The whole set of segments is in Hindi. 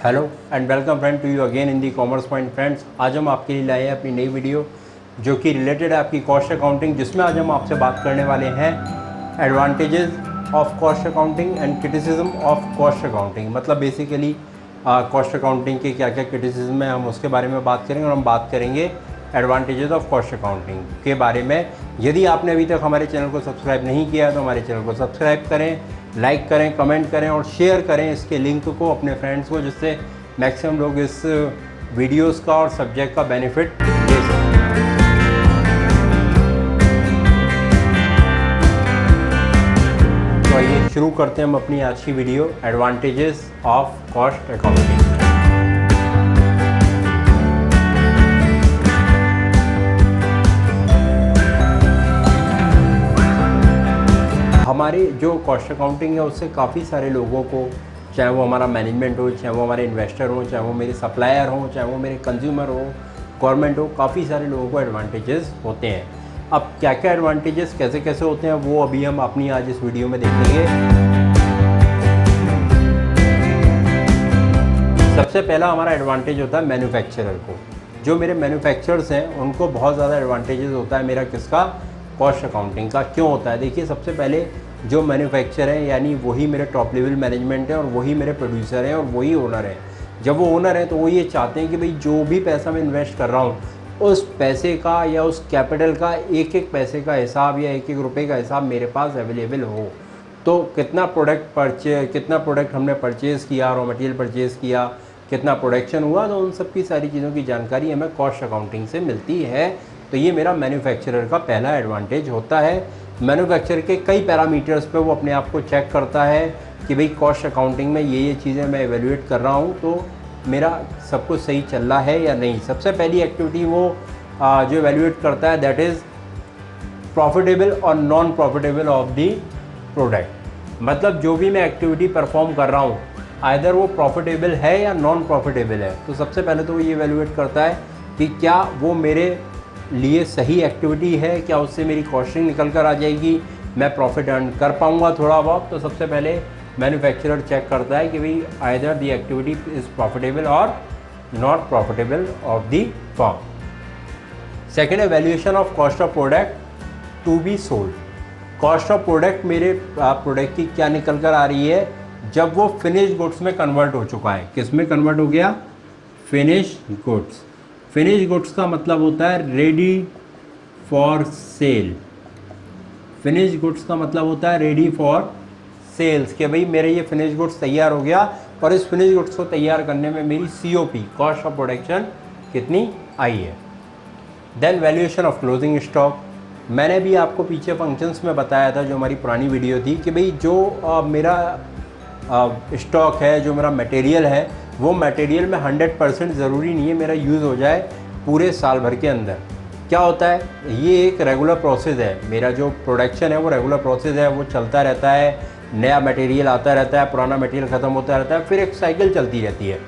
Hello and welcome friend to you again in the commerce point friends. आज हम आपके लिए लाए हैं अपनी नई वीडियो जो कि रिलेटेड है आपकी कॉस्ट अकाउंटिंग, जिसमें आज हम आपसे बात करने वाले हैं advantages of cost accounting and criticism of cost accounting. मतलब बेसिकली कॉस्ट अकाउंटिंग के क्या क्या क्रिटिसिज्म है हम उसके बारे में बात करेंगे, और हम बात करेंगे एडवांटेजेस ऑफ कॉस्ट अकाउंटिंग के बारे में। यदि आपने अभी तक हमारे चैनल को सब्सक्राइब नहीं किया है तो हमारे चैनल को सब्सक्राइब करें, लाइक करें, कमेंट करें और शेयर करें इसके लिंक को अपने फ्रेंड्स को, जिससे मैक्सिमम लोग इस वीडियोस का और सब्जेक्ट का बेनिफिट ले सकें। तो आइए शुरू करते हैं हम अपनी आज की video, advantages of cost accounting. हमारी जो कॉस्ट अकाउंटिंग है उससे काफ़ी सारे लोगों को, चाहे वो हमारा मैनेजमेंट हो, चाहे वो हमारे इन्वेस्टर हो, चाहे वो मेरे सप्लायर हो, चाहे वो मेरे कंज्यूमर हो, गवर्नमेंट हो, काफ़ी सारे लोगों को एडवांटेजेस होते हैं। अब क्या क्या एडवांटेजेस कैसे कैसे होते हैं वो अभी हम अपनी आज इस वीडियो में देखेंगे। सबसे पहला हमारा एडवांटेज होता है मैन्युफैक्चरर को। जो मेरे मैन्युफैक्चरर्स हैं उनको बहुत ज़्यादा एडवांटेजेस होता है मेरा किसका, कॉस्ट अकाउंटिंग का। क्यों होता है? देखिए, सबसे पहले जो मैन्युफैक्चर है यानी वही मेरे टॉप लेवल मैनेजमेंट है और वही मेरे प्रोड्यूसर हैं और वही ओनर है। जब वो ओनर हैं तो वो ये चाहते हैं कि भाई जो भी पैसा मैं इन्वेस्ट कर रहा हूँ उस पैसे का या उस कैपिटल का एक एक पैसे का हिसाब या एक एक रुपये का हिसाब मेरे पास अवेलेबल हो। तो कितना प्रोडक्ट हमने परचेज़ किया, रॉ मटेरियल परचेज़ किया, कितना प्रोडक्शन हुआ, तो उन सब की सारी चीज़ों की जानकारी हमें कॉस्ट अकाउंटिंग से मिलती है। तो ये मेरा मैन्युफैक्चरर का पहला एडवांटेज होता है। मैन्युफैक्चरर के कई पैरामीटर्स पे वो अपने आप को चेक करता है कि भाई कॉस्ट अकाउंटिंग में ये चीज़ें मैं एवेल्यूएट कर रहा हूँ तो मेरा सब कुछ सही चल रहा है या नहीं। सबसे पहली एक्टिविटी वो जो एवेल्यूएट करता है दैट इज़ प्रॉफिटेबल और non profitable of the product. मतलब जो भी मैं एक्टिविटी परफॉर्म कर रहा हूँ आइदर वो प्रॉफिटेबल है या नॉन प्रॉफिटेबल है। तो सबसे पहले तो वो ये एवेल्यूएट करता है कि क्या वो मेरे लिए सही एक्टिविटी है, क्या उससे मेरी कॉस्टिंग निकल कर आ जाएगी, मैं प्रॉफिट अर्न कर पाऊँगा थोड़ा बहुत। तो सबसे पहले मैन्युफैक्चरर चेक करता है कि भाई either the activity is profitable और not profitable of the firm. Second है valuation of cost of product to be sold. Cost of product मेरे प्रोडक्ट की क्या निकल कर आ रही है जब वो फिनिश गुड्स में कन्वर्ट हो चुका है। किस में कन्वर्ट हो गया? Finish goods. फिनिश गुड्स का मतलब होता है ready for sale. Finish goods का मतलब होता है रेडी फॉर सेल्स, कि भाई मेरे ये फिनिश गुड्स तैयार हो गया और इस फिनिश गुड्स को तैयार करने में मेरी COP, कॉस्ट ऑफ प्रोडक्शन, कितनी आई है। Then valuation of closing stock. मैंने भी आपको पीछे फंक्शंस में बताया था, जो हमारी पुरानी वीडियो थी, कि भाई जो मेरा स्टॉक है, जो मेरा मटेरियल है, वो मटेरियल में 100% ज़रूरी नहीं है मेरा यूज़ हो जाए पूरे साल भर के अंदर। क्या होता है, ये एक रेगुलर प्रोसेस है। मेरा जो प्रोडक्शन है वो रेगुलर प्रोसेस है, वो चलता रहता है, नया मटेरियल आता रहता है, पुराना मटेरियल ख़त्म होता रहता है, फिर एक साइकिल चलती रहती है।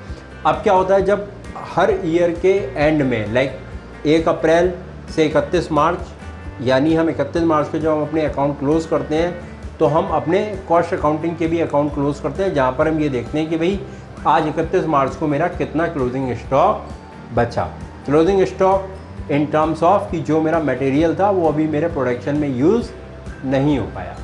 अब क्या होता है, जब हर ईयर के एंड में लाइक 1 अप्रैल से 31 मार्च, यानी हम 31 मार्च को जब हम अपने अकाउंट क्लोज़ करते हैं तो हम अपने कॉस्ट अकाउंटिंग के भी अकाउंट क्लोज़ करते हैं, जहाँ पर हम ये देखते हैं कि भाई आज 31 मार्च को मेरा कितना क्लोजिंग स्टॉक बचा। Closing stock in terms of कि जो मेरा मटेरियल था वो अभी मेरे प्रोडक्शन में यूज़ नहीं हो पाया।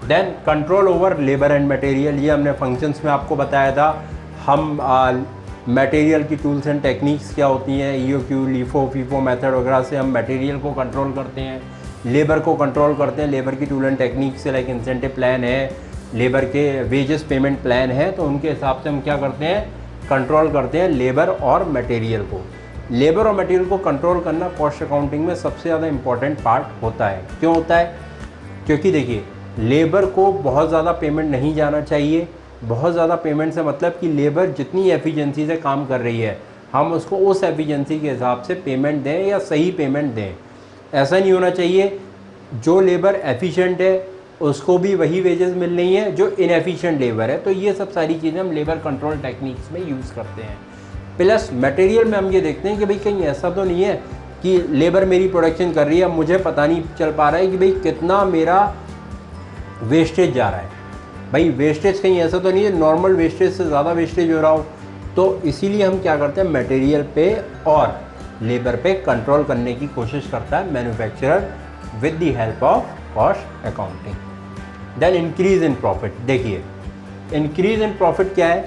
Then control over labour and material. ये हमने फंक्शंस में आपको बताया था। हम मटेरियल की टूल्स एंड टेक्निक्स क्या होती हैं, EOQ, LIFO, FIFO मेथड वगैरह से हम मटेरियल को कंट्रोल करते हैं, लेबर को कंट्रोल करते हैं। लेबर की टूल एंड टेक्निक से लाइक इंसेंटिव प्लान है, लेबर के वेजेस पेमेंट प्लान है, तो उनके हिसाब से हम क्या करते हैं, कंट्रोल करते हैं लेबर और मटेरियल को। लेबर और मटेरियल को कंट्रोल करना कॉस्ट अकाउंटिंग में सबसे ज़्यादा इम्पॉर्टेंट पार्ट होता है। क्यों होता है? क्योंकि देखिए, लेबर को बहुत ज़्यादा पेमेंट नहीं जाना चाहिए। बहुत ज़्यादा पेमेंट से मतलब कि लेबर जितनी एफिशिएंसी से काम कर रही है हम उसको उस एफिशिएंसी के हिसाब से पेमेंट दें या सही पेमेंट दें। ऐसा नहीं होना चाहिए जो लेबर एफिशिएंट है उसको भी वही वेजेस मिल रही हैं जो इनएफिशिएंट लेबर है। तो ये सब सारी चीज़ें हम लेबर कंट्रोल टेक्निक्स में यूज़ करते हैं। प्लस मटेरियल में हम ये देखते हैं कि भाई कहीं ऐसा तो नहीं है कि लेबर मेरी प्रोडक्शन कर रही है, मुझे पता नहीं चल पा रहा है कि भाई कितना मेरा वेस्टेज जा रहा है। भाई वेस्टेज कहीं ऐसा तो नहीं है नॉर्मल वेस्टेज से ज़्यादा वेस्टेज हो रहा हो, तो इसीलिए हम क्या करते हैं, मटेरियल पे और लेबर पे कंट्रोल करने की कोशिश करता है manufacturer with the help of cost accounting. Then increase in profit. देखिए इंक्रीज इन प्रॉफिट क्या है,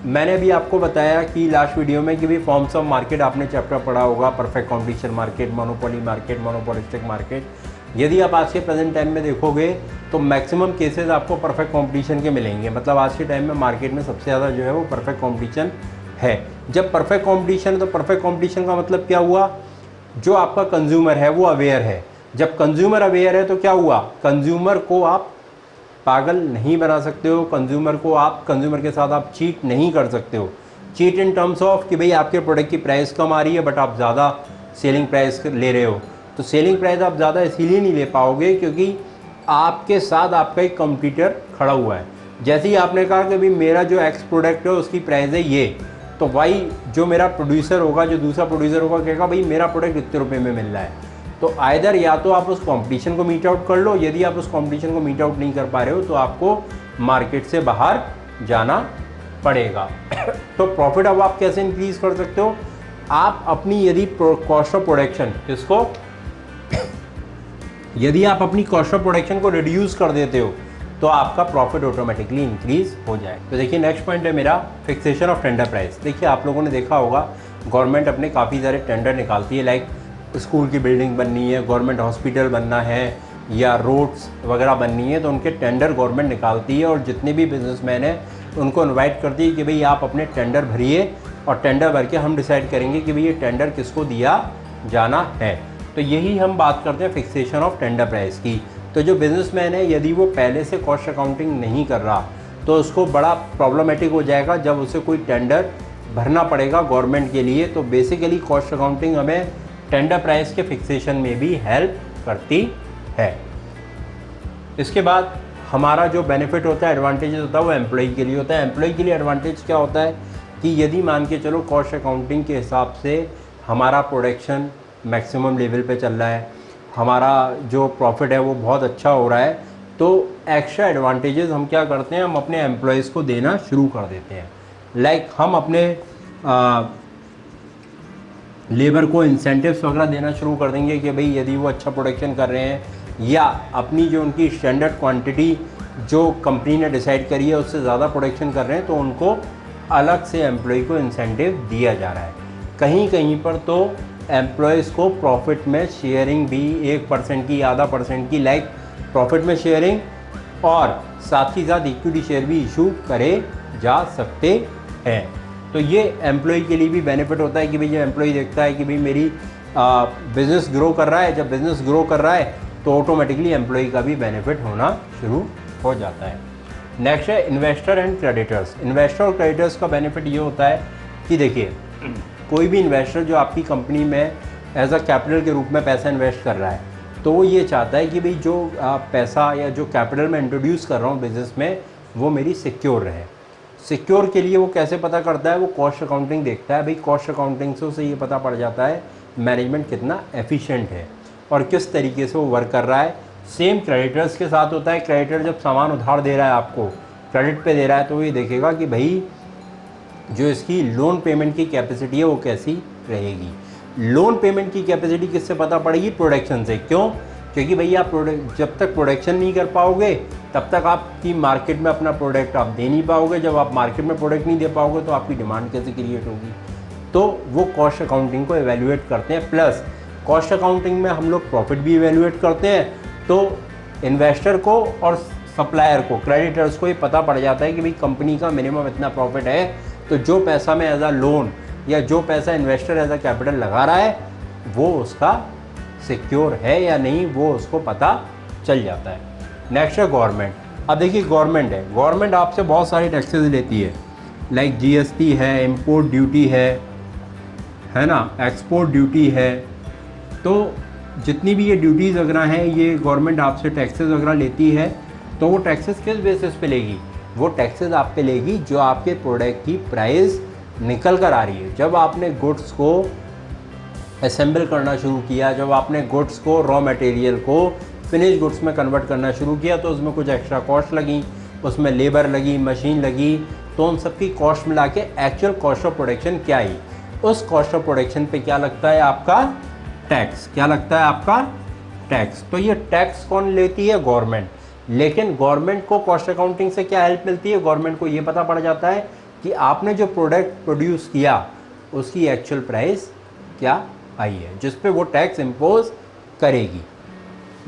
मैंने अभी आपको बताया कि लास्ट वीडियो में कि भी फॉर्म्स ऑफ मार्केट आपने चैप्टर पढ़ा होगा, perfect competition market, monopoly market, monopolistic market. यदि आप आज के प्रेजेंट टाइम में देखोगे तो मैक्सिमम केसेस आपको परफेक्ट कंपटीशन के मिलेंगे। मतलब आज के टाइम में मार्केट में सबसे ज़्यादा जो है वो परफेक्ट कंपटीशन है। जब परफेक्ट कंपटीशन है तो परफेक्ट कंपटीशन का मतलब क्या हुआ, जो आपका कंज्यूमर है वो अवेयर है। जब कंज्यूमर अवेयर है तो क्या हुआ, कंज्यूमर को आप पागल नहीं बना सकते हो, कंज्यूमर के साथ आप चीट नहीं कर सकते हो। चीट इन टर्म्स ऑफ कि भाई आपके प्रोडक्ट की प्राइस कम आ रही है बट आप ज़्यादा सेलिंग प्राइस ले रहे हो, तो सेलिंग प्राइस आप ज़्यादा इसीलिए नहीं ले पाओगे क्योंकि आपके साथ आपका एक कंपटीटर खड़ा हुआ है। जैसे ही आपने कहा कि भाई मेरा जो एक्स प्रोडक्ट है उसकी प्राइस है ये, तो भाई जो मेरा प्रोड्यूसर होगा, जो दूसरा प्रोड्यूसर होगा, कहेगा भाई मेरा प्रोडक्ट इतने रुपये में मिल रहा है। तो आइदर या तो आप उस कंपटीशन को मीट आउट कर लो, यदि आप उस कंपटीशन को मीट आउट नहीं कर पा रहे हो तो आपको मार्केट से बाहर जाना पड़ेगा। तो प्रॉफिट अब आप कैसे इंक्रीज कर सकते हो, आप अपनी यदि कॉस्ट ऑफ प्रोडक्शन यदि आप अपनी कॉस्ट ऑफ प्रोडक्शन को रिड्यूस कर देते हो तो आपका प्रॉफिट ऑटोमेटिकली इंक्रीज हो जाए। तो देखिए नेक्स्ट पॉइंट है मेरा फिक्सेशन ऑफ टेंडर प्राइस। देखिए आप लोगों ने देखा होगा गवर्नमेंट अपने काफ़ी सारे टेंडर निकालती है, लाइक स्कूल की बिल्डिंग बननी है, गवर्नमेंट हॉस्पिटल बनना है या रोड्स वगैरह बननी है, तो उनके टेंडर गवर्नमेंट निकालती है और जितने भी बिजनेसमैन हैं उनको इनवाइट करती है कि भाई आप अपने टेंडर भरिए और टेंडर भर के हम डिसाइड करेंगे कि भाई ये टेंडर किसको दिया जाना है। तो यही हम बात करते हैं फिक्सेशन ऑफ टेंडर प्राइस की। तो जो बिजनेसमैन है यदि वो पहले से कॉस्ट अकाउंटिंग नहीं कर रहा तो उसको बड़ा प्रॉब्लमेटिक हो जाएगा जब उसे कोई टेंडर भरना पड़ेगा गवर्नमेंट के लिए। तो बेसिकली कॉस्ट अकाउंटिंग हमें टेंडर प्राइस के फिक्सेशन में भी हेल्प करती है। इसके बाद हमारा जो बेनिफिट होता है, एडवांटेजेस होता है, वो एम्प्लॉई के लिए होता है। एम्प्लॉई के लिए एडवांटेज क्या होता है कि यदि मान के चलो कॉस्ट अकाउंटिंग के हिसाब से हमारा प्रोडक्शन मैक्सिमम लेवल पे चल रहा है, हमारा जो प्रॉफिट है वो बहुत अच्छा हो रहा है, तो एक्स्ट्रा एडवांटेजेस हम क्या करते हैं, हम अपने एम्प्लॉयज़ को देना शुरू कर देते हैं। लाइक हम अपने लेबर को इंसेंटिव्स वगैरह देना शुरू कर देंगे कि भाई यदि वो अच्छा प्रोडक्शन कर रहे हैं या अपनी जो उनकी स्टैंडर्ड क्वांटिटी जो कंपनी ने डिसाइड करी है उससे ज़्यादा प्रोडक्शन कर रहे हैं तो उनको अलग से एम्प्लॉय को इंसेंटिव दिया जा रहा है। कहीं कहीं पर तो एम्प्लॉयज़ को प्रॉफिट में शेयरिंग भी 1% की, आधा % की, लाइक प्रॉफिट में शेयरिंग और साथ ही साथ इक्विटी शेयर भी इशू करे जा सकते हैं। तो ये एम्प्लॉय के लिए भी बेनिफिट होता है कि भाई जो एम्प्लॉय देखता है कि भाई मेरी बिज़नेस ग्रो कर रहा है, जब बिज़नेस ग्रो कर रहा है तो ऑटोमेटिकली एम्प्लॉय का भी बेनिफिट होना शुरू हो जाता है। नेक्स्ट है इन्वेस्टर एंड क्रेडिटर्स। इन्वेस्टर और क्रेडिटर्स का बेनिफिट ये होता है कि देखिए कोई भी इन्वेस्टर जो आपकी कंपनी में एज अ कैपिटल के रूप में पैसा इन्वेस्ट कर रहा है तो वो ये चाहता है कि भाई जो पैसा या जो कैपिटल मैं इंट्रोड्यूस कर रहा हूँ बिज़नेस में वो मेरी सिक्योर रहे। सिक्योर के लिए वो कैसे पता करता है, वो कॉस्ट अकाउंटिंग देखता है। भाई कॉस्ट अकाउंटिंग से उसे ये पता पड़ जाता है मैनेजमेंट कितना एफिशिएंट है और किस तरीके से वो वर्क कर रहा है। सेम क्रेडिटर्स के साथ होता है। क्रेडिटर जब सामान उधार दे रहा है, आपको क्रेडिट पे दे रहा है, तो ये देखेगा कि भाई जो इसकी लोन पेमेंट की कैपेसिटी है वो कैसी रहेगी। लोन पेमेंट की कैपेसिटी किससे पता पड़ेगी, प्रोडक्शन से। क्यों, क्योंकि भाई आप जब तक प्रोडक्शन नहीं कर पाओगे तब तक आपकी मार्केट में अपना प्रोडक्ट आप दे नहीं पाओगे। जब आप मार्केट में प्रोडक्ट नहीं दे पाओगे तो आपकी डिमांड कैसे क्रिएट होगी। तो वो कॉस्ट अकाउंटिंग को एवेल्युएट करते हैं। प्लस कॉस्ट अकाउंटिंग में हम लोग प्रॉफिट भी एवेल्युएट करते हैं। तो इन्वेस्टर को और सप्लायर को, क्रेडिटर्स को ये पता पड़ जाता है कि भाई कंपनी का मिनिमम इतना प्रॉफिट है, तो जो पैसा मैं एज अ लोन या जो पैसा इन्वेस्टर एज अ कैपिटल लगा रहा है वो उसका सिक्योर है या नहीं, वो उसको पता चल जाता है। नेक्स्ट है गवर्नमेंट। अब देखिए गवर्नमेंट है, गवर्नमेंट आपसे बहुत सारी टैक्सेस लेती है, लाइक जीएसटी है, इंपोर्ट ड्यूटी है ना, एक्सपोर्ट ड्यूटी है। तो जितनी भी ये ड्यूटीज़ वगैरह हैं ये गवर्नमेंट आपसे टैक्सेस वगैरह लेती है। तो वो टैक्सेस किस बेसिस पे लेगी, वो टैक्सेस आप पे लेगी जो आपके प्रोडक्ट की प्राइस निकल कर आ रही है। जब आपने गुड्स को असेंबल करना शुरू किया, जब आपने गुड्स को रॉ मटेरियल को फिनिश गुड्स में कन्वर्ट करना शुरू किया तो उसमें कुछ एक्स्ट्रा कॉस्ट लगी, उसमें लेबर लगी, मशीन लगी, तो उन सब की कॉस्ट मिला के एक्चुअल कॉस्ट ऑफ प्रोडक्शन क्या आई, उस कॉस्ट ऑफ प्रोडक्शन पे क्या लगता है आपका टैक्स, क्या लगता है आपका टैक्स। तो ये टैक्स कौन लेती है, गवर्नमेंट। लेकिन गवर्नमेंट को कॉस्ट अकाउंटिंग से क्या हेल्प मिलती है, गवर्नमेंट को ये पता पड़ जाता है कि आपने जो प्रोडक्ट प्रोड्यूस किया उसकी एक्चुअल प्राइस क्या आई है, जिस पे वो टैक्स इम्पोज करेगी।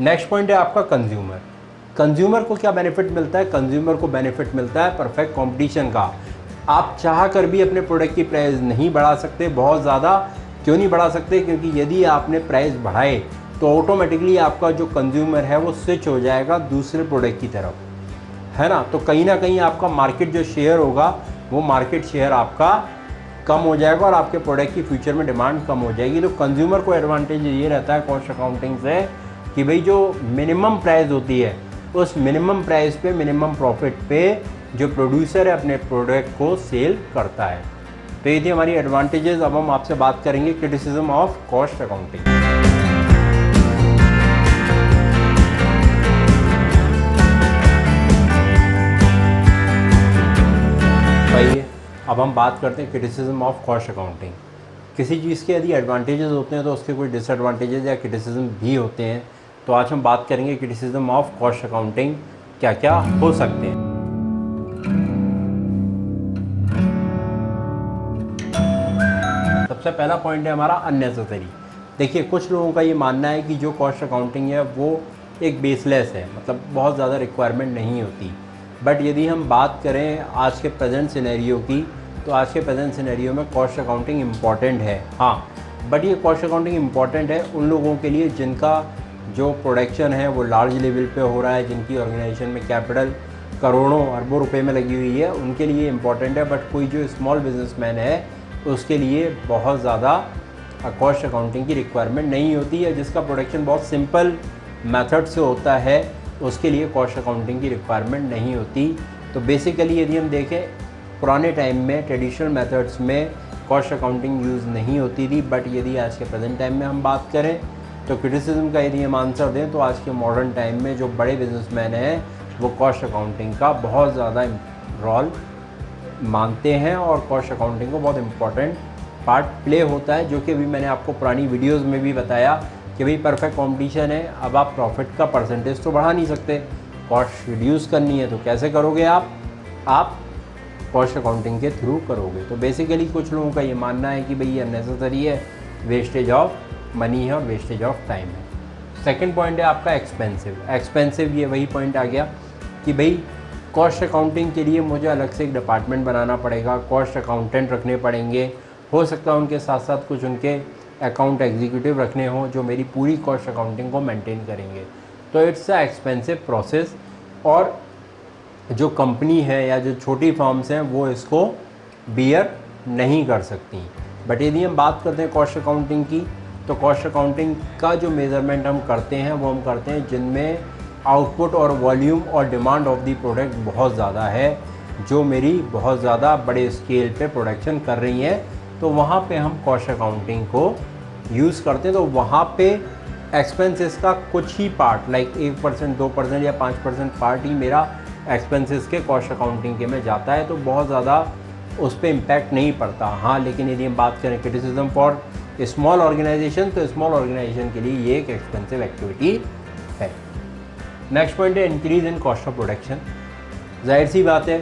नेक्स्ट पॉइंट है आपका कंज्यूमर। कंज्यूमर को क्या बेनिफिट मिलता है, कंज्यूमर को बेनिफिट मिलता है परफेक्ट कंपटीशन का। आप चाह कर भी अपने प्रोडक्ट की प्राइस नहीं बढ़ा सकते, बहुत ज़्यादा क्यों नहीं बढ़ा सकते, क्योंकि यदि आपने प्राइस बढ़ाए तो ऑटोमेटिकली आपका जो कंज्यूमर है वो स्विच हो जाएगा दूसरे प्रोडक्ट की तरफ, है ना। तो कहीं ना कहीं आपका मार्केट जो शेयर होगा वो मार्केट शेयर आपका कम हो जाएगा और आपके प्रोडक्ट की फ्यूचर में डिमांड कम हो जाएगी। तो कंज्यूमर को एडवांटेज ये रहता है कॉस्ट अकाउंटिंग से कि भाई जो मिनिमम प्राइस होती है उस मिनिमम प्राइस पे मिनिमम प्रॉफिट पे जो प्रोड्यूसर है अपने प्रोडक्ट को सेल करता है। तो ये थी हमारी एडवांटेजेस। अब हम आपसे बात करेंगे क्रिटिसिज्म ऑफ कॉस्ट अकाउंटिंग। भाई अब हम बात करते हैं क्रिटिसिज्म ऑफ कॉस्ट अकाउंटिंग। किसी चीज़ के यदि एडवांटेजेस होते हैं तो उसके कोई डिसएडवांटेजेस या क्रिटिसिज्म भी होते हैं। तो आज हम बात करेंगे क्रिटिसिज्म ऑफ कॉस्ट अकाउंटिंग क्या क्या हो सकते हैं। सबसे पहला पॉइंट है हमारा अननेसेसरी। देखिए कुछ लोगों का ये मानना है कि जो कॉस्ट अकाउंटिंग है वो एक बेसलेस है, मतलब बहुत ज़्यादा रिक्वायरमेंट नहीं होती। बट यदि हम बात करें आज के प्रेजेंट सिनेरियो की, तो आज के प्रेजेंट सिनेरियो में कॉस्ट अकाउंटिंग इम्पॉर्टेंट है, हाँ। बट ये कॉस्ट अकाउंटिंग इम्पॉर्टेंट है उन लोगों के लिए जिनका जो प्रोडक्शन है वो लार्ज लेवल पे हो रहा है, जिनकी ऑर्गेनाइजेशन में कैपिटल करोड़ों अरबों रुपए में लगी हुई है, उनके लिए इम्पॉर्टेंट है। बट कोई जो स्मॉल बिजनेसमैन है उसके लिए बहुत ज़्यादा कॉस्ट अकाउंटिंग की रिक्वायरमेंट नहीं होती है। जिसका प्रोडक्शन बहुत सिंपल मेथड से होता है उसके लिए कॉस्ट अकाउंटिंग की रिक्वायरमेंट नहीं होती। तो बेसिकली यदि हम देखें पुराने टाइम में ट्रेडिशनल मेथड्स में कॉस्ट अकाउंटिंग यूज़ नहीं होती थी। बट यदि आज के प्रेजेंट टाइम में हम बात करें तो क्रिटिसिज्म का यदि हम आंसर दें तो आज के मॉडर्न टाइम में जो बड़े बिजनेसमैन हैं वो कॉस्ट अकाउंटिंग का बहुत ज़्यादा रोल मानते हैं और कॉस्ट अकाउंटिंग को बहुत इम्पॉर्टेंट पार्ट प्ले होता है। जो कि अभी मैंने आपको पुरानी वीडियोस में भी बताया कि भाई परफेक्ट कंपटीशन है, अब आप प्रॉफिट का परसेंटेज तो बढ़ा नहीं सकते, कॉस्ट रिड्यूस करनी है तो कैसे करोगे आप कॉस्ट अकाउंटिंग के थ्रू करोगे। तो बेसिकली कुछ लोगों का ये मानना है कि भाई ये अननेसेसरी है, वेस्टेज ऑफ मनी है और वेस्टेज ऑफ टाइम है। सेकंड पॉइंट है आपका एक्सपेंसिव ये वही पॉइंट आ गया कि भाई कॉस्ट अकाउंटिंग के लिए मुझे अलग से एक डिपार्टमेंट बनाना पड़ेगा, कॉस्ट अकाउंटेंट रखने पड़ेंगे, हो सकता है उनके साथ साथ कुछ उनके अकाउंट एग्जीक्यूटिव रखने हों जो मेरी पूरी कॉस्ट अकाउंटिंग को मेंटेन करेंगे। तो इट्स अ एक्सपेंसिव प्रोसेस और जो कंपनी है या जो छोटी फर्म्स हैं वो इसको बियर नहीं कर सकती। बट यदि हम बात करते हैं कॉस्ट अकाउंटिंग की, तो कॉस्ट अकाउंटिंग का जो मेज़रमेंट हम करते हैं वो हम करते हैं जिनमें आउटपुट और वॉल्यूम और डिमांड ऑफ दी प्रोडक्ट बहुत ज़्यादा है, जो मेरी बहुत ज़्यादा बड़े स्केल पे प्रोडक्शन कर रही है। तो वहाँ पे हम कॉस्ट अकाउंटिंग को यूज़ करते हैं। तो वहाँ पे एक्सपेंसेस का कुछ ही पार्ट लाइक 1%, 2% या 5% पार्ट ही मेरा एक्सपेंसेस के कॉस्ट अकाउंटिंग के में जाता है। तो बहुत ज़्यादा उस पर इम्पैक्ट नहीं पड़ता। हाँ, लेकिन यदि हम बात करें क्रिटिसिज्म फॉर स्मॉल ऑर्गेनाइजेशन, तो स्मॉल ऑर्गेनाइजेशन के लिए ये एक एक्सपेंसिव एक्टिविटी है। नेक्स्ट पॉइंट है increase in cost of production. जाहिर सी बात है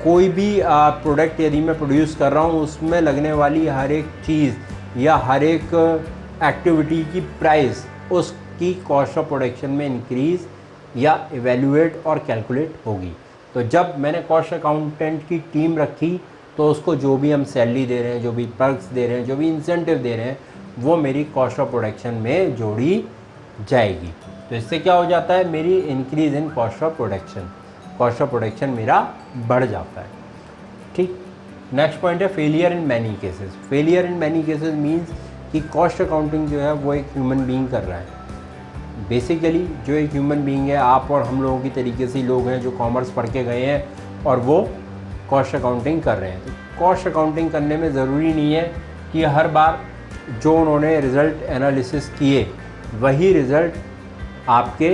कोई भी प्रोडक्ट यदि मैं प्रोड्यूस कर रहा हूँ उसमें लगने वाली हर एक चीज़ या हर एक एक्टिविटी की प्राइस उसकी कॉस्ट ऑफ प्रोडक्शन में इंक्रीज़ या इवेल्युएट और कैलकुलेट होगी। तो जब मैंने कॉस्ट अकाउंटेंट की टीम रखी तो उसको जो भी हम सैलरी दे रहे हैं, जो भी पर्क्स दे रहे हैं, जो भी इंसेंटिव दे रहे हैं, वो मेरी कॉस्ट ऑफ प्रोडक्शन में जोड़ी जाएगी। तो इससे क्या हो जाता है, मेरी increase in cost of production, cost of production मेरा बढ़ जाता है। ठीक। नेक्स्ट पॉइंट है failure in many cases. Failure in many cases means कि कॉस्ट अकाउंटिंग जो है वो एक ह्यूमन बीइंग कर रहा है। बेसिकली जो एक ह्यूमन बीइंग है, आप और हम लोगों की तरीके से लोग हैं जो कॉमर्स पढ़ के गए हैं और वो कॉस्ट अकाउंटिंग कर रहे हैं। तो कॉस्ट अकाउंटिंग करने में ज़रूरी नहीं है कि हर बार जो उन्होंने रिज़ल्ट एनालिसिस किए वही रिज़ल्ट आपके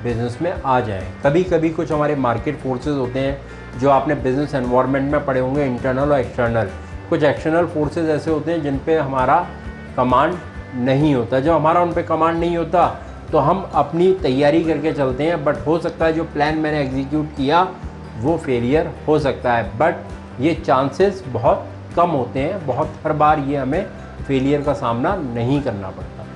बिज़नेस में आ जाए। कभी कभी कुछ हमारे मार्केट फोर्सेस होते हैं जो आपने बिजनेस एनवायरनमेंट में पढ़े होंगे, इंटरनल और एक्सटर्नल। कुछ एक्सटर्नल फोर्सेस ऐसे होते हैं जिन पे हमारा कमांड नहीं होता। जब हमारा उन पे कमांड नहीं होता तो हम अपनी तैयारी करके चलते हैं, बट हो सकता है जो प्लान मैंने एग्जीक्यूट किया वो फेलियर हो सकता है, बट ये चांसेस बहुत कम होते हैं। बहुत हर बार ये हमें फेलियर का सामना नहीं करना पड़ता।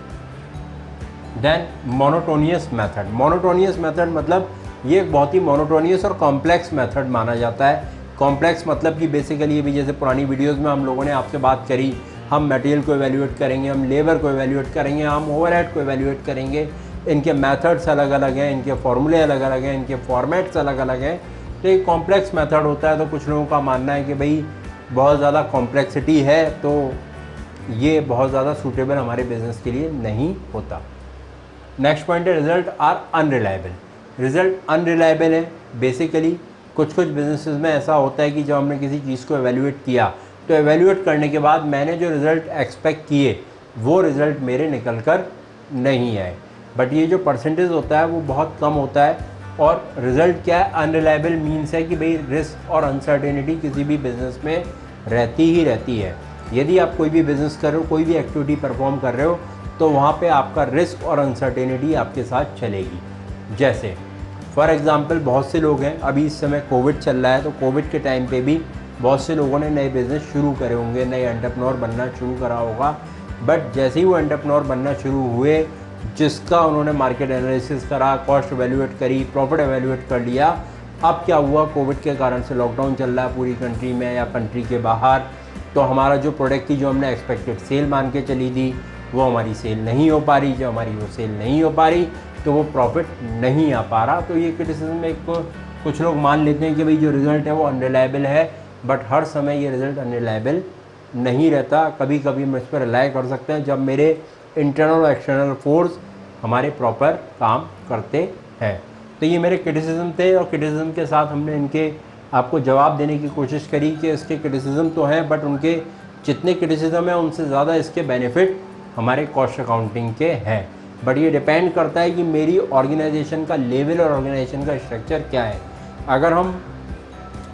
Then monotonous method. Monotonous method मतलब ये एक बहुत ही मोनोटोनियस और कॉम्प्लेक्स मेथड माना जाता है। कॉम्प्लेक्स मतलब कि बेसिकली भी जैसे पुरानी वीडियोस में हम लोगों ने आपसे बात करी, हम मटेरियल को एवेल्यूएट करेंगे, हम लेबर को एवेल्यूएट करेंगे, हम ओवरहेड को एवेल्यूएट करेंगे। इनके मेथड्स अलग अलग हैं, इनके फॉर्मूले अलग अलग हैं, इनके फॉर्मेट्स अलग अलग हैं। तो एक कॉम्प्लेक्स मेथड होता है। तो कुछ लोगों का मानना है कि भाई बहुत ज़्यादा कॉम्प्लेक्सिटी है तो ये बहुत ज़्यादा सूटेबल हमारे बिज़नेस के लिए नहीं होता। नेक्स्ट पॉइंट है result are unreliable. Result unreliable है। बेसिकली कुछ बिजनेसेस में ऐसा होता है कि जब हमने किसी चीज़ को एवेल्यूएट किया तो एवेल्यूएट करने के बाद मैंने जो रिज़ल्ट एक्सपेक्ट किए वो रिज़ल्ट मेरे निकल कर नहीं आए, बट ये जो परसेंटेज होता है वो बहुत कम होता है। और रिज़ल्ट क्या है, अनरिलायबल मीन्स है कि भाई रिस्क और अनसर्टेनिटी किसी भी बिज़नेस में रहती ही रहती है। यदि आप कोई भी बिज़नेस कर रहे हो, कोई भी एक्टिविटी परफॉर्म कर रहे हो, तो वहाँ पे आपका रिस्क और अनसर्टेनिटी आपके साथ चलेगी। जैसे फॉर एग्ज़ाम्पल बहुत से लोग हैं, अभी इस समय कोविड चल रहा है, तो कोविड के टाइम पे भी बहुत से लोगों ने नए बिज़नेस शुरू करे होंगे, नए एंटरप्रेन्योर बनना शुरू करा होगा। बट जैसे ही वो एंटरप्रेन्योर बनना शुरू हुए, जिसका उन्होंने मार्केट एनालिसिस करा, कॉस्ट एवेल्यूएट करी, प्रॉफिट एवेल्यूएट कर लिया, अब क्या हुआ, कोविड के कारण से लॉकडाउन चल रहा है पूरी कंट्री में या कंट्री के बाहर, तो हमारा जो प्रोडक्ट की जो हमने एक्सपेक्टेड सेल मान के चली थी वो हमारी सेल नहीं हो पा रही। जो हमारी वो सेल नहीं हो पा रही तो वो प्रॉफिट नहीं आ पा रहा। तो ये क्रिटिसिज्म एक कुछ लोग मान लेते हैं कि भाई जो रिज़ल्ट है वो अनरिलायबल है, बट हर समय ये रिज़ल्ट अनरिलायबल नहीं रहता। कभी कभी हम इस पर रिलाई कर सकते हैं जब मेरे इंटरनल और एक्सटर्नल फोर्स हमारे प्रॉपर काम करते हैं। तो ये मेरे क्रिटिसिज्म थे, और क्रिटिसिज्म के साथ हमने इनके आपको जवाब देने की कोशिश करी कि इसके क्रिटिसिज्म तो हैं, बट उनके जितने क्रिटिसिज्म है उनसे ज़्यादा इसके बेनिफिट हमारे कॉस्ट अकाउंटिंग के हैं। बट ये डिपेंड करता है कि मेरी ऑर्गेनाइजेशन का लेवल और ऑर्गेनाइजेशन का स्ट्रक्चर क्या है। अगर हम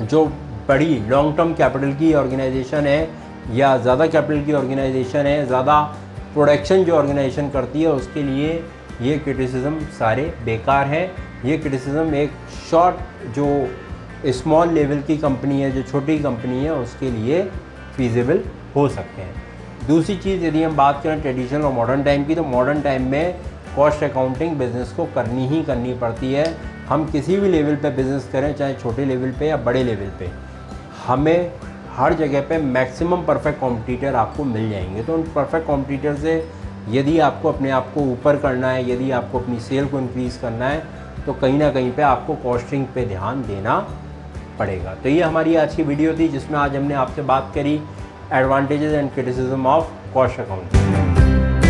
जो बड़ी लॉन्ग टर्म कैपिटल की ऑर्गेनाइजेशन है या ज़्यादा कैपिटल की ऑर्गेनाइजेशन है, ज़्यादा प्रोडक्शन जो ऑर्गेनाइजेशन करती है, उसके लिए ये क्रिटिसिज्म सारे बेकार हैं। ये क्रिटिसिज्म एक शॉर्ट जो स्मॉल लेवल की कंपनी है, जो छोटी कंपनी है, उसके लिए फीजिबल हो सकते हैं। दूसरी चीज़, यदि हम बात करें ट्रेडिशनल और मॉडर्न टाइम की, तो मॉडर्न टाइम में कॉस्ट अकाउंटिंग बिज़नेस को करनी ही करनी पड़ती है। हम किसी भी लेवल पे बिज़नेस करें, चाहे छोटे लेवल पे या बड़े लेवल पे, हमें हर जगह पे मैक्सिमम परफेक्ट कॉम्पिटिटर आपको मिल जाएंगे। तो उन परफेक्ट कॉम्पिटिटर से यदि आपको अपने आप को ऊपर करना है, यदि आपको अपनी सेल को इंक्रीज़ करना है, तो कहीं ना कहीं पे आपको कॉस्टिंग पे ध्यान देना पड़ेगा। तो ये हमारी आज की वीडियो थी, जिसमें आज हमने आपसे बात करी advantages and criticism of cost accounting.